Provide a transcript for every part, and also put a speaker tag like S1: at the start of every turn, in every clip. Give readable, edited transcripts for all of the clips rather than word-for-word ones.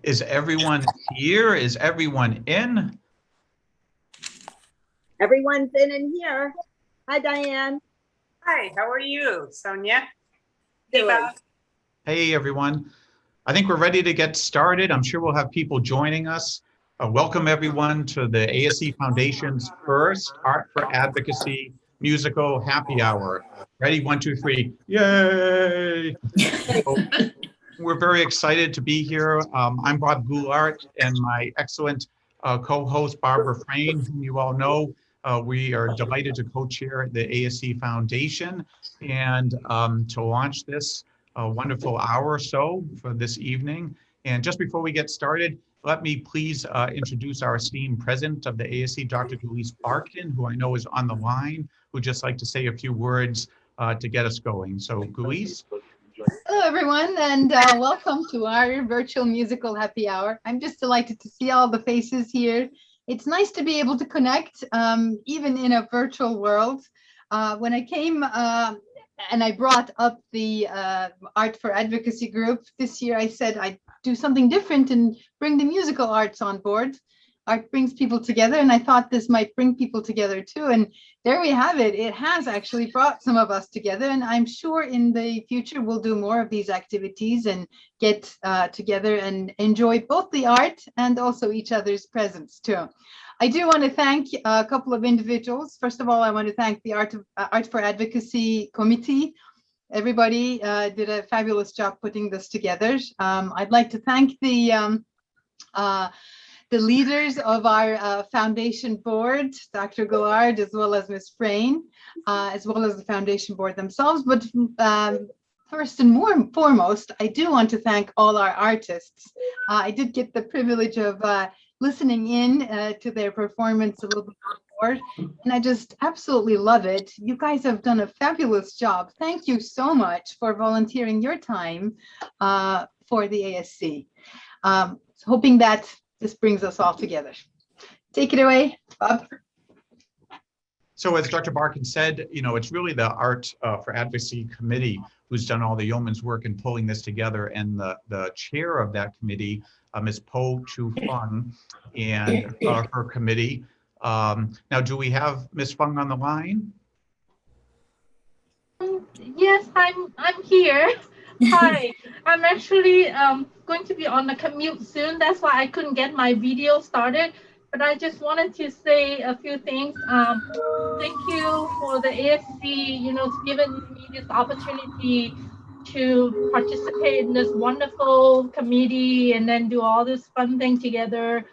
S1: Is everyone here? Is everyone in?
S2: Everyone's in and here. Hi, Diane.
S3: Hi, how are you, Sonia?
S2: Hey,
S3: Bob.
S1: Hey, everyone. I think we're ready to get started. I'm sure we'll have people joining us. Welcome, everyone, to the ASC Foundation's first Art for Advocacy musical happy hour. Ready? 1, 2, 3. Yay! So, we're very excited to be here. I'm Bob Goulart, and my excellent co-host, Barbara Frayne, whom you all know. We are delighted to co-chair the ASC Foundation and to launch this wonderful hour or so for this evening. And just before we get started, let me please introduce our esteemed president of the ASC, Dr. Gulice Barkin, who I know is on the line, who'd just like to say a few words to get us going. So, Gulice.
S4: Hello, everyone, and welcome to our virtual musical happy hour. I'm just delighted to see all the faces here. It's nice to be able to connect, even in a virtual world. When I came and I brought up the Art for Advocacy group this year, I said I'd do something different and bring the musical arts on board. Art brings people together, and I thought this might bring people together too. And there we have it. It has actually brought some of us together, and I'm sure in the future we'll do more of these activities and get together and enjoy both the art and also each other's presence too. I do want to thank a couple of individuals. First of all, I want to thank the Art for Advocacy Committee. Everybody did a fabulous job putting this together. I'd like to thank the leaders of our foundation board, Dr. Goulart, as well as Ms. Frayne, as well as the foundation board themselves. But first and foremost, I do want to thank all our artists. I did get the privilege of listening in to their performance a little bit before, and I just absolutely love it. You guys have done a fabulous job. Thank you so much for volunteering your time for the ASC. Hoping that this brings us all together. Take it away, Bob.
S1: So as Dr. Barkin said, you know, it's really the Art for Advocacy Committee who's done all the yeoman's work in pulling this together, and the chair of that committee, Ms. Po Chu Fung, and her committee. Now, do we have Ms. Fung on the line?
S5: Yes, I'm here. Hi, I'm actually going to be on the commute soon. That's why I couldn't get my video started. But I just wanted to say a few things. Thank you for the ASC, you know, giving me this opportunity to participate in this wonderful committee and then do all this fun thing together.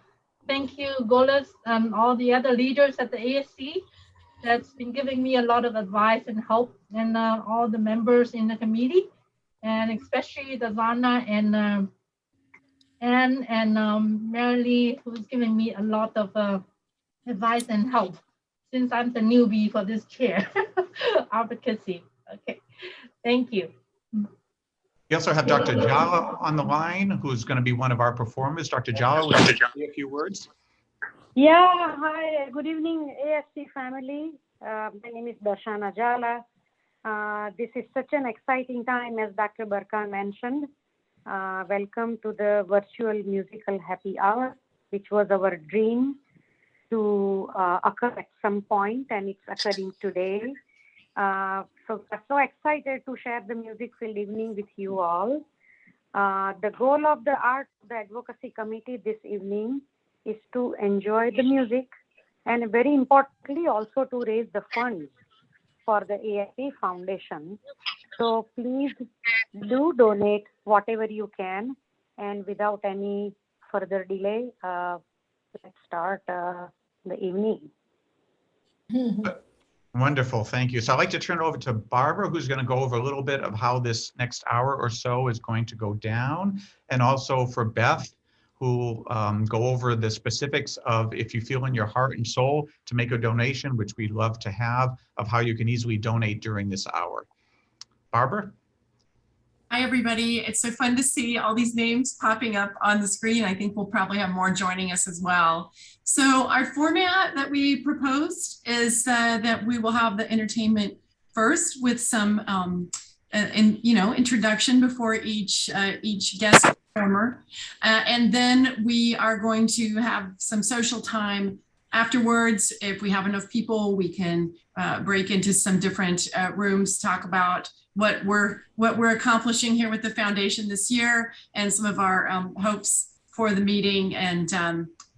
S5: Thank you, Golas, and all the other leaders at the ASC that's been giving me a lot of advice and help, and all the members in the committee. And especially the Zana and Anne and Marilee, who's giving me a lot of advice and help since I'm the newbie for this chair, advocacy. Okay, thank you.
S1: We also have Dr. Jala on the line, who's going to be one of our performers. Dr. Jala, would you like to say a few words?
S6: Yeah, hi, good evening, ASC family. My name is Darshana Jala. This is such an exciting time, as Dr. Barkan mentioned. Welcome to the virtual musical happy hour, which was our dream to occur at some point, and it's occurring today. So we're so excited to share the music-filled evening with you all. The goal of the Art the Advocacy Committee this evening is to enjoy the music, and very importantly also to raise the funds for the ASC Foundation. So please do donate whatever you can, and without any further delay, let's start the evening.
S1: Wonderful, thank you. So I'd like to turn it over to Barbara, who's going to go over a little bit of how this next hour or so is going to go down, and also for Beth, who go over the specifics of, if you feel in your heart and soul to make a donation, which we'd love to have, of how you can easily donate during this hour. Barbara?
S7: Hi, everybody. It's so fun to see all these names popping up on the screen. I think we'll probably have more joining us as well. So our format that we proposed is that we will have the entertainment first with some introduction before each guest performer, and then we are going to have some social time afterwards. If we have enough people, we can break into some different rooms, talk about what we're accomplishing here with the foundation this year, and some of our hopes for the meeting, and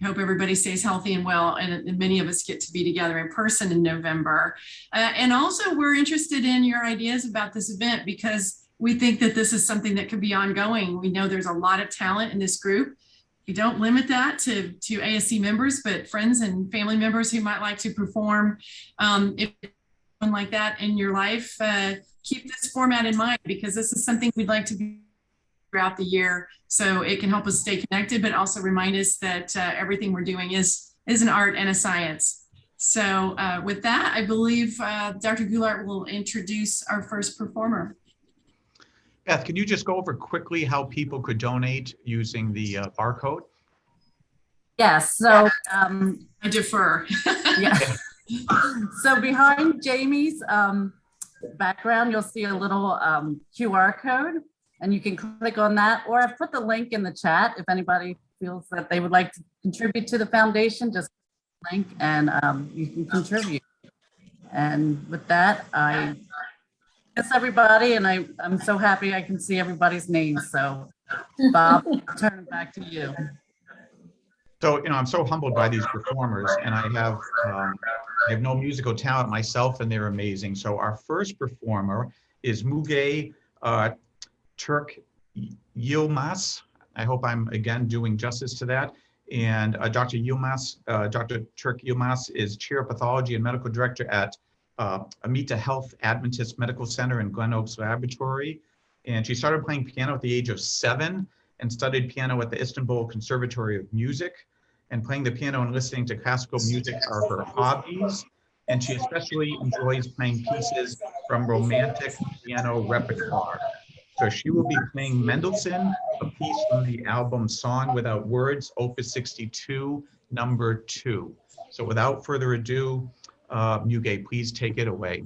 S7: hope everybody stays healthy and well, and many of us get to be together in person in November. And also, we're interested in your ideas about this event, because we think that this is something that could be ongoing. We know there's a lot of talent in this group. You don't limit that to ASC members, but friends and family members who might like to perform. If something like that in your life, keep this format in mind, because this is something we'd like to do throughout the year, so it can help us stay connected, but also remind us that everything we're doing is an art and a science. So with that, I believe Dr. Goulart will introduce our first performer.
S1: Beth, can you just go over quickly how people could donate using the barcode?
S8: Yes, so
S7: I defer.
S8: yeah. So behind Jamie's background, you'll see a little QR code, and you can click on that, or I've put the link in the chat. If anybody feels that they would like to contribute to the foundation, just link and you can contribute. And with that, I miss everybody, and I'm so happy I can see everybody's names. So Bob, I'll turn it back to you.
S1: So, I'm so humbled by these performers, and I have no musical talent myself, and they're amazing. So our first performer is Müge Türk Yilmaz. I hope I'm again doing justice to that. And Dr. Türk Yilmaz is Chair of Pathology and Medical Director at Amita Health Adventist Medical Center in Glen Oaks Laboratory. And she started playing piano at the age of 7 and studied piano at the Istanbul Conservatory of Music. And playing the piano and listening to classical music are her hobbies. And she especially enjoys playing pieces from romantic piano repertoire. So she will be playing Mendelssohn, a piece from the album Song Without Words, Opus 62, number 2. So without further ado, Müge, please take it away.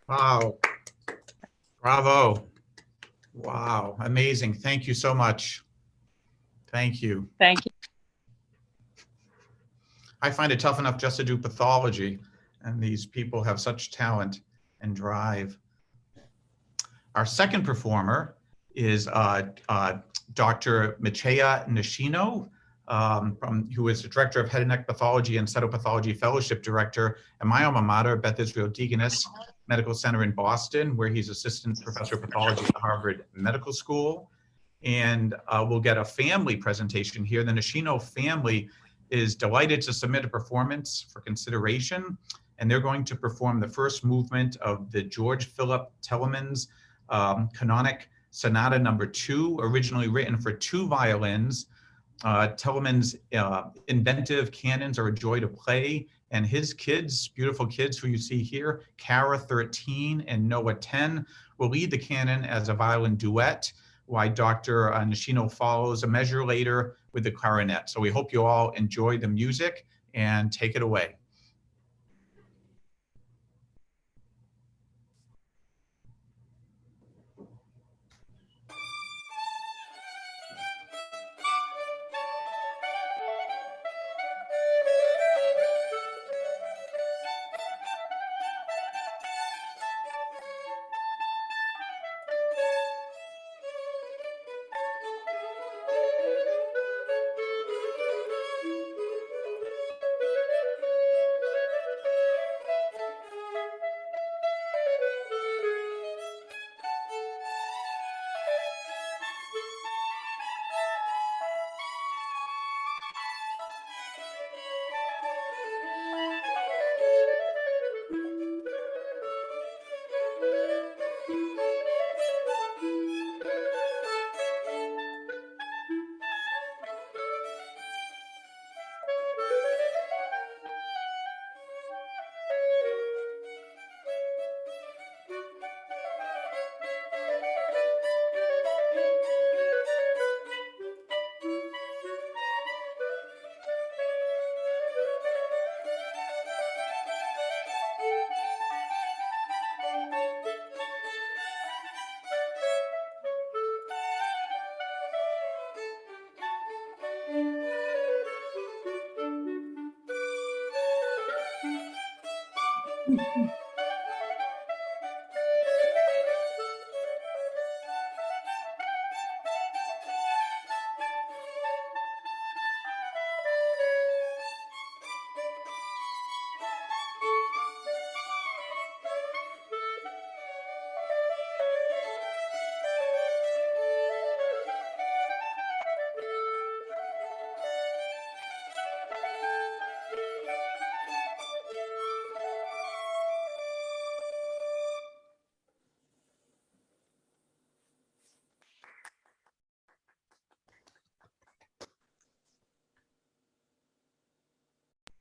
S1: Wow. Bravo. Wow. Amazing. Thank you so much. Thank you.
S9: Thank you.
S1: I find it tough enough just to do pathology, and these people have such talent and drive. Our second performer is Dr. Michea Nishino, who is the Director of Head and Neck Pathology and Cytopathology Fellowship Director at my alma mater, Beth Israel Deaconess Medical Center in Boston, where he's Assistant Professor of Pathology at Harvard Medical School. And we'll get a family presentation here. The Nishino family is delighted to submit a performance for consideration, and they're going to perform the first movement of the George Philip Telemans Canonic Sonata No. 2, originally written for 2 violins. Telemans' inventive canons are a joy to play, and his kids, beautiful kids who you see here, Kara 13 and Noah 10, will lead the canon as a violin duet, while Dr. Nishino follows a measure later with the clarinet. So we hope you all enjoy the music and take it away.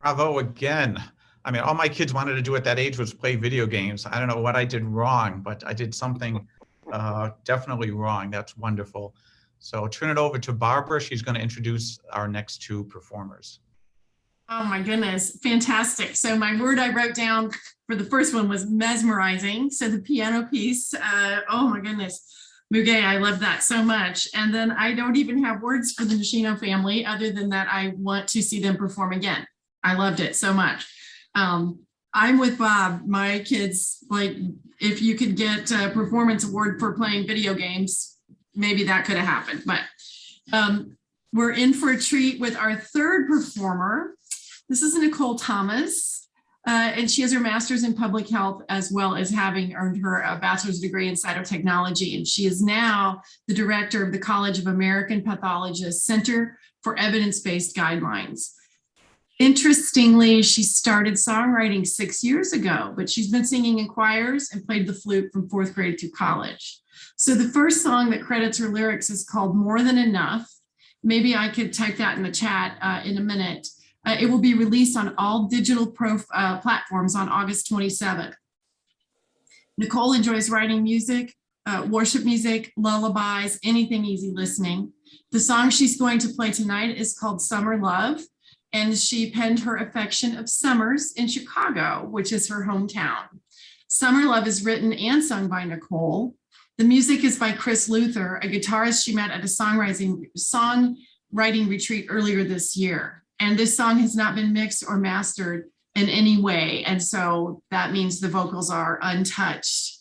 S1: Bravo again. I mean, all my kids wanted to do at that age was play video games. I don't know what I did wrong, but I did something definitely wrong. That's wonderful. So I'll turn it over to Barbara. She's going to introduce our next 2 performers.
S7: Oh my goodness, fantastic. So my word I wrote down for the first one was mesmerizing. So the piano piece, oh my goodness. Muge, I love that so much. And then I don't even have words for the Nishino family other than that I want to see them perform again. I loved it so much. I'm with Bob. My kids, like, if you could get a performance award for playing video games, maybe that could have happened. But we're in for a treat with our third performer. This is Nicole Thomas, and she has her master's in public health as well as having earned her bachelor's degree in cytotechnology. And she is now the director of the College of American Pathologists Center for Evidence-Based Guidelines. Interestingly, she started songwriting 6 years ago, but she's been singing in choirs and played the flute from 4th grade through college. So the first song that credits her lyrics is called More Than Enough. maybe I could type that in the chat in a minute. It will be released on all digital platforms on August 27th. Nicole enjoys writing music, worship music, lullabies, anything easy listening. The song she's going to play tonight is called Summer Love, and she penned her affection of summers in Chicago, which is her hometown. Summer Love is written and sung by Nicole. The music is by Chris Luther, a guitarist she met at a songwriting retreat earlier this year. And this song has not been mixed or mastered in any way. And so that means the vocals are untouched,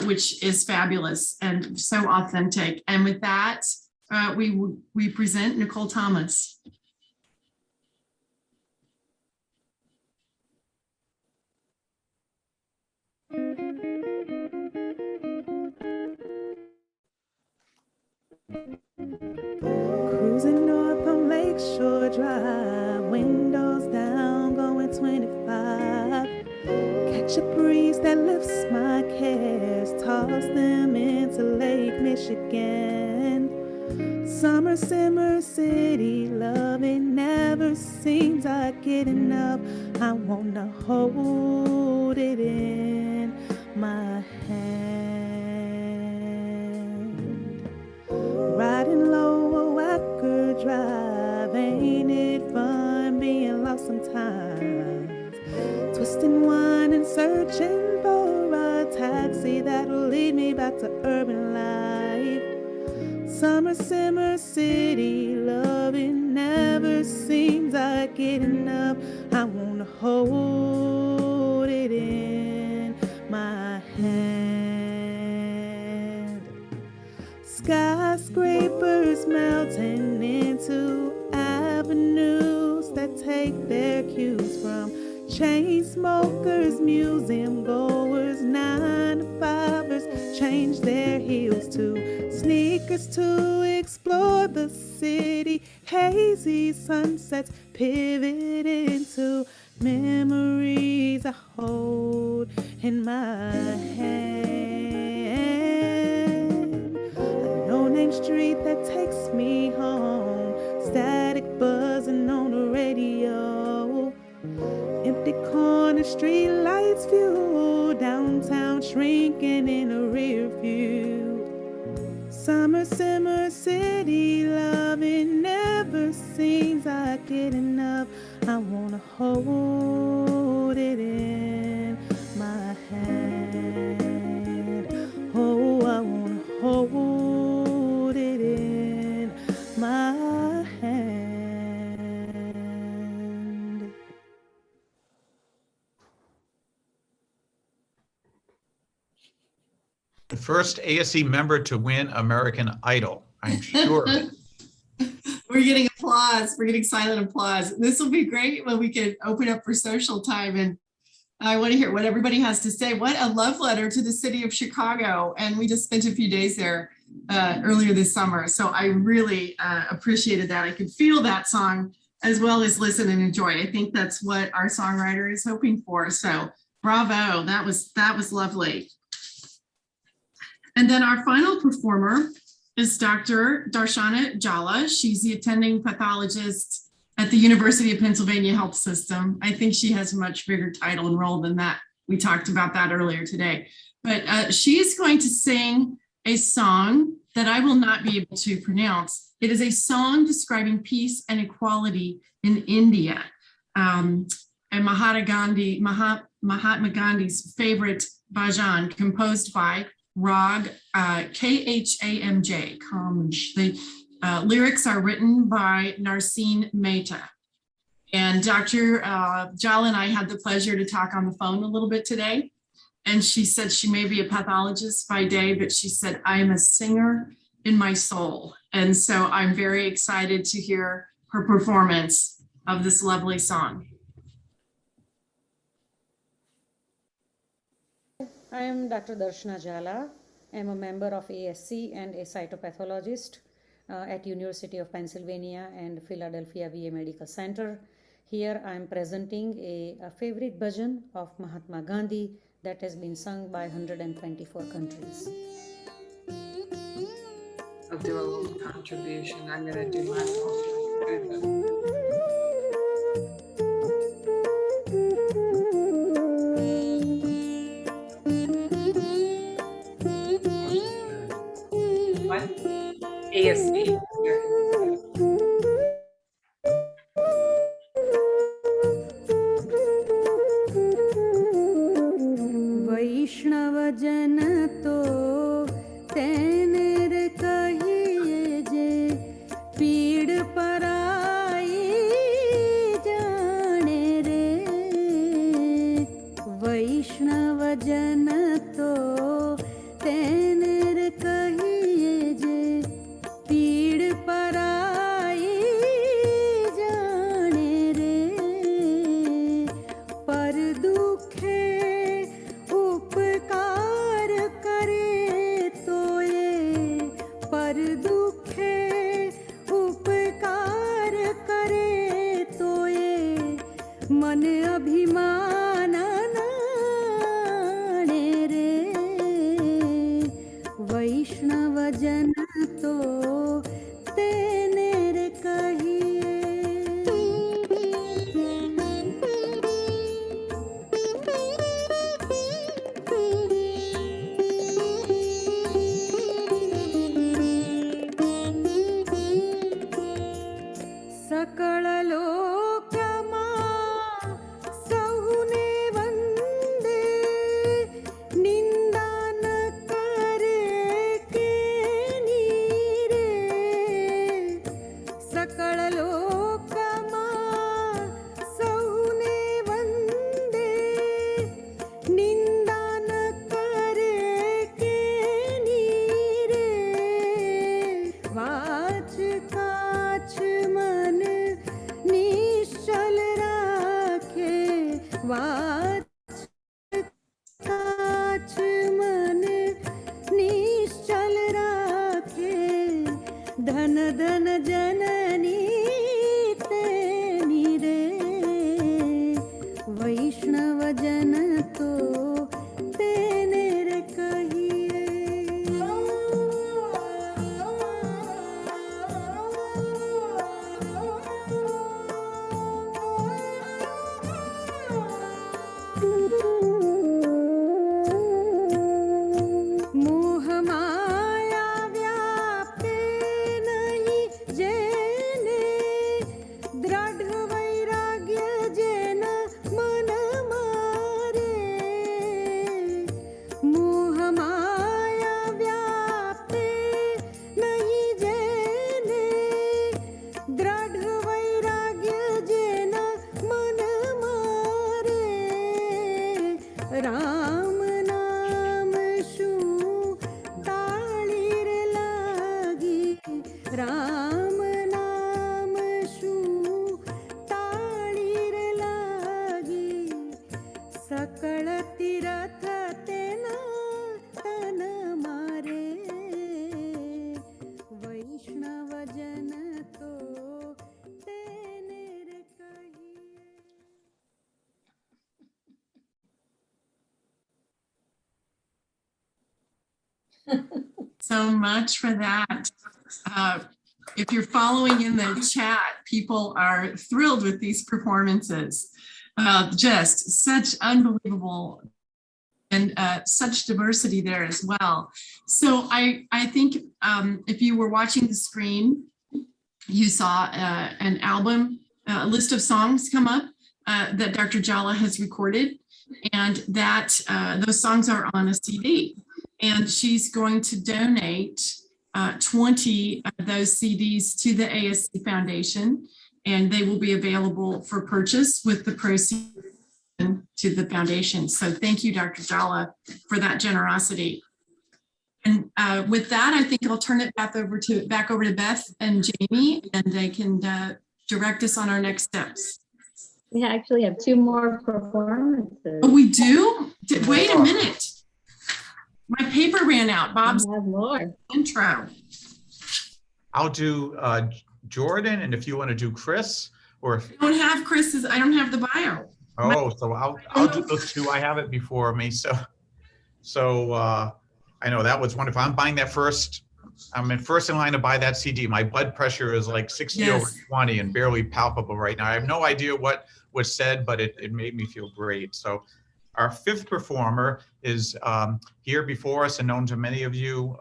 S7: which is fabulous and so authentic. And with that, we present Nicole Thomas.
S9: Cruising north on Lakeshore Drive, windows down, going 25. Catch a breeze that lifts my cares, toss them into Lake Michigan. Summer simmer city, love, it never seems I get enough. I wanna hold it in my hand. Riding low a Wacker Drive, ain't it fun being lost sometimes? Twisting wine and searching for a taxi that'll lead me back to urban life. Summer simmer city, love, it never seems I get enough. I wanna hold it in my hand. Skyscrapers melting into avenues that take their cues from chain smokers, museum goers, 9-to-5ers change their heels to sneakers to explore the city. Hazy sunsets pivot into memories I hold in my hand. A no-name street that takes me home, static buzzing on the radio. Empty corner street lights view, downtown shrinking in a rear view. Summer simmer city, love, it never seems I get enough. I wanna hold it in my hand. Oh, I wanna hold it in my hand.
S1: The first ASC member to win American Idol, I'm sure.
S7: We're getting applause. We're getting silent applause. This will be great when we can open up for social time. And I want to hear what everybody has to say. What a love letter to the city of Chicago. And we just spent a few days there earlier this summer. So I really appreciated that. I could feel that song as well as listen and enjoy. I think that's what our songwriter is hoping for. So bravo, that was lovely. And then our final performer is Dr. Darshana Jala. She's the attending pathologist at the University of Pennsylvania Health System. I think she has a much bigger title and role than that. We talked about that earlier today. But she is going to sing a song that I will not be able to pronounce. It is a song describing peace and equality in India. And Mahatma Gandhi's favorite bhajan, composed by Rag Khamj. The lyrics are written by Narseen Mehta. And Dr. Jala and I had the pleasure to talk on the phone a little bit today. And she said she may be a pathologist by day, but she said, I am a singer in my soul. And so I'm very excited to hear her performance of this lovely song.
S6: I am Dr. Darshana Jala. I am a member of ASC and a cytopathologist at University of Pennsylvania and Philadelphia VA Medical Center. Here I am presenting a favorite bhajan of Mahatma Gandhi that has been sung by 124 countries.
S3: I'll do a little contribution. I'm going to do my own. What? ASC.
S9: वैष्णवजन तो तेनेर कहिए जे पीड़ पराई जाने रे। वैष्णवजन तो तेनेर कहिए जे पीड़ पराई जाने रे। पर दुखे उपकार करे तो ये, पर दुखे उपकार करे तो ये मन अभिमान नाणे रे। वैष्णवजन तो तेनेर कहिए। सकल लोकमा सहुने वंदे, निंदा न करे के नीरे। सकल लोकमा सहुने वंदे, निंदा न करे के नीरे। वाच काछ मन निश्चल राखे, वाच काछ मन निश्चल राखे। धन धन जननी तेनी रे। वैष्णवजन तो तेनेर कहिए। मोह माया व्यापे नहीं जेने, दृढ़ वैराग्य जेन मन मारे। मोह माया व्यापे नहीं जेने, दृढ़ वैराग्य जेन मन मारे। राम नाम शू ताळीर लागी, राम नाम शू ताळीर लागी। सकळ तीरथ तेना तन मारे। वैष्णवजन तो तेनेर कहिए।
S7: So much for that. If you're following in the chat, people are thrilled with these performances. Just such unbelievable and such diversity there as well. So I think if you were watching the screen, you saw an album, a list of songs come up that Dr. Jala has recorded, and that those songs are on a CD. And she's going to donate 20 of those CDs to the ASC Foundation, and they will be available for purchase with the proceeds to the foundation. So thank you, Dr. Jala, for that generosity. And with that, I think I'll turn it back over to Beth and Jamie, and they can direct us on our next steps.
S10: We actually have 2 more performances.
S7: Oh, we do? Wait a minute. My paper ran out. Bob's
S10: more
S7: intro.
S1: I'll do Jordan, and if you want to do Chris, or if
S7: I don't have Chris's, I don't have the bio.
S1: so I'll do those 2. I have it before me, so I know that was wonderful. I'm buying that first I'm in first in line to buy that CD. My blood pressure is like 60 over
S7: Yes.
S1: 20 and barely palpable right now. I have no idea what was said, but it made me feel great. So our fifth performer is here before us and known to many of you,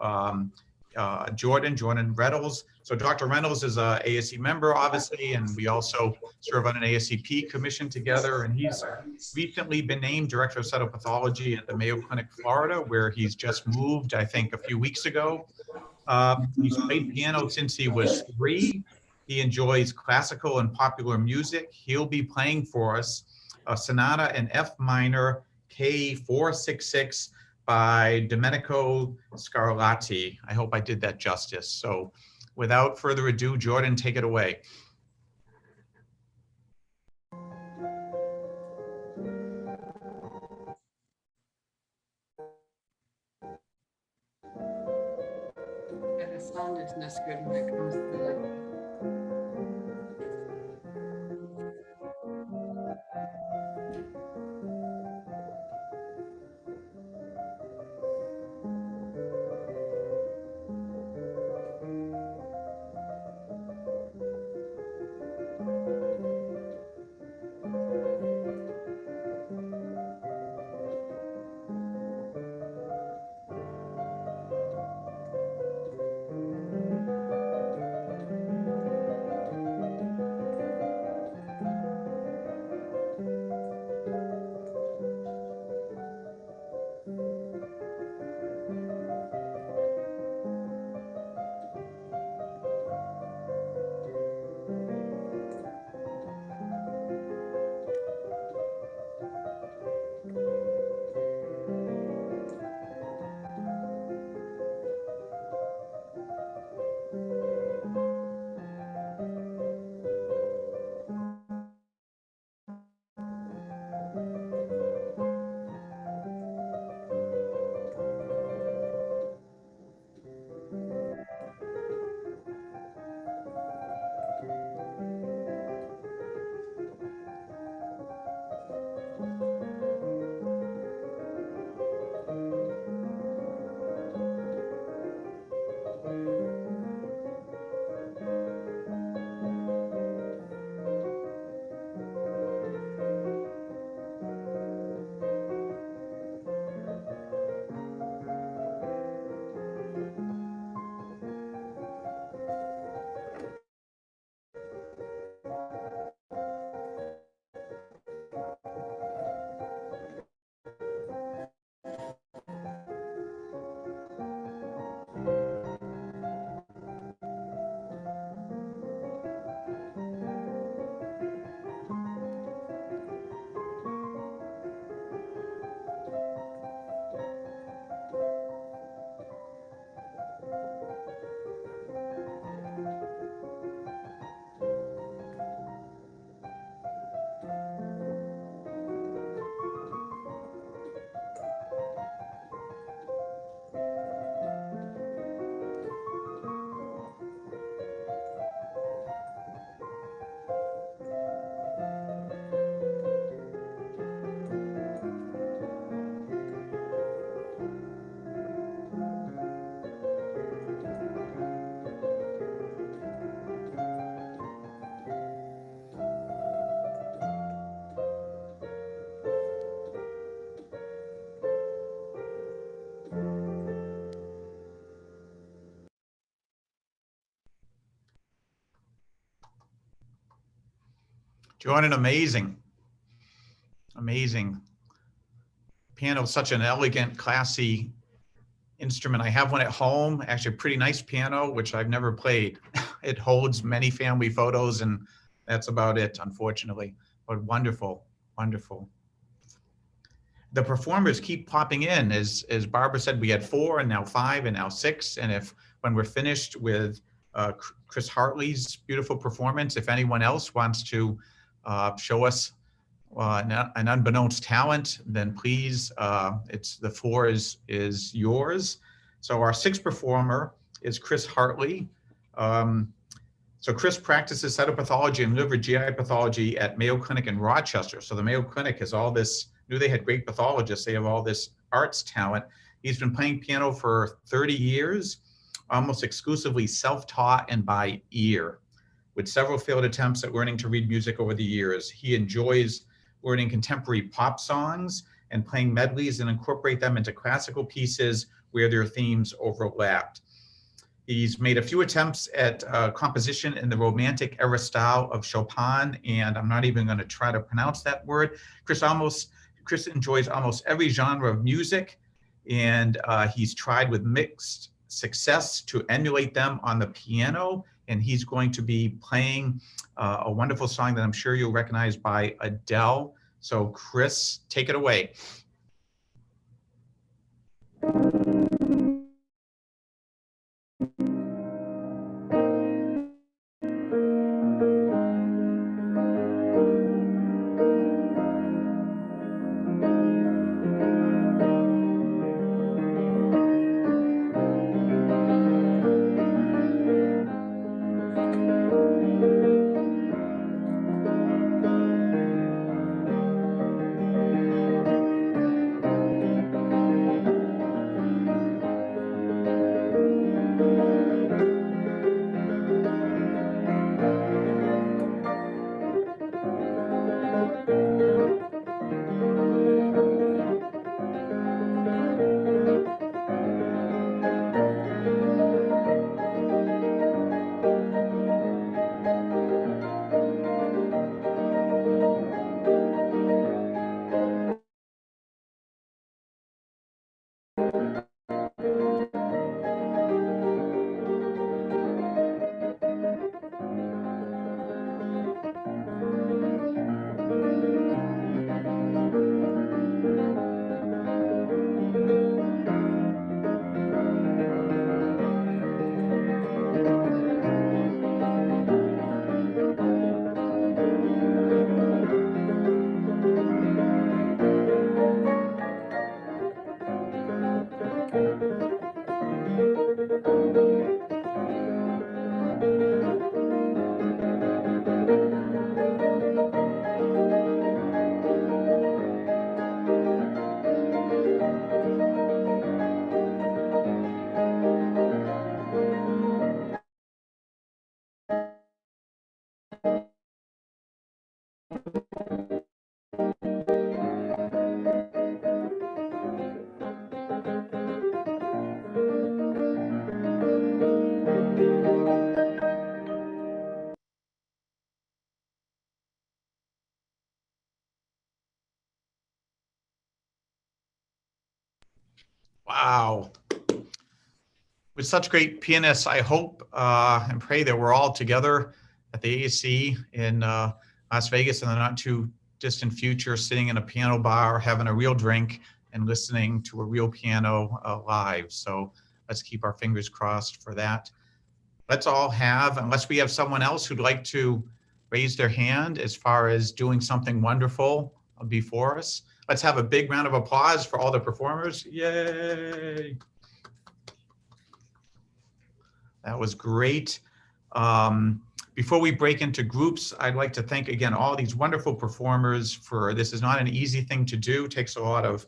S1: Jordan Reynolds. So Dr. Reynolds is a ASC member, obviously, and we also serve on an ASCP commission together. And he's recently been named Director of Cytopathology at the Mayo Clinic, Florida, where he's just moved, I think, a few weeks ago. He's played piano since he was 3. He enjoys classical and popular music. He'll be playing for us a sonata in F minor, K466 by Domenico Scarlatti. I hope I did that justice. So without further ado, Jordan, take it away.
S3: Yeah, the sound isn't as good when it comes to the.
S1: Jordan, amazing. Piano is such an elegant, classy instrument. I have one at home, actually a pretty nice piano, which I've never played. It holds many family photos and that's about it, unfortunately, but wonderful. The performers keep popping in. As Barbara said, we had 4 and now 5 and now 6. And when we're finished with Chris Hartley's beautiful performance, if anyone else wants to show us an unbeknownst talent, then please, the floor is yours. So our 6th performer is Chris Hartley. So Chris practices cytopathology and liver GI pathology at Mayo Clinic in Rochester. So the Mayo Clinic has all this, knew they had great pathologists, they have all this arts talent. He's been playing piano for 30 years. almost exclusively self-taught and by ear. With several failed attempts at learning to read music over the years, he enjoys learning contemporary pop songs and playing medleys and incorporate them into classical pieces where their themes overlapped. He's made a few attempts at composition in the Romantic era style of Chopin, and I'm not even going to try to pronounce that word. Chris enjoys almost every genre of music, and he's tried with mixed success to emulate them on the piano, and he's going to be playing a wonderful song that I'm sure you'll recognize by Adele. So Chris, take it away. Wow. With such great pianists, I hope and pray that we're all together at the ASC in Las Vegas in the not too distant future, sitting in a piano bar, having a real drink and listening to a real piano live. So let's keep our fingers crossed for that. Let's all have, unless we have someone else who'd like to raise their hand as far as doing something wonderful before us. Let's have a big round of applause for all the performers. Yay. That was great. Before we break into groups, I'd like to thank again all these wonderful performers for, this is not an easy thing to do. It takes a lot of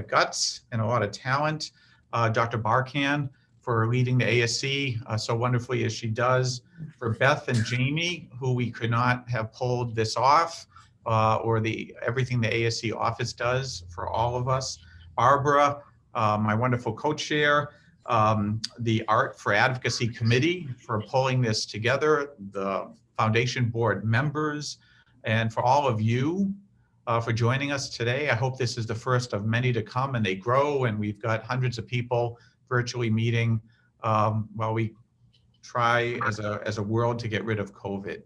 S1: guts and a lot of talent. Dr. Barkan for leading the ASC so wonderfully as she does. For Beth and Jamie, who we could not have pulled this off, or everything the ASC office does for all of us. Barbara, my wonderful co-chair, the Art for Advocacy Committee for pulling this together, the Foundation Board members, and for all of you for joining us today. I hope this is the first of many to come, and they grow, and we've got hundreds of people virtually meeting while we try as a world to get rid of COVID.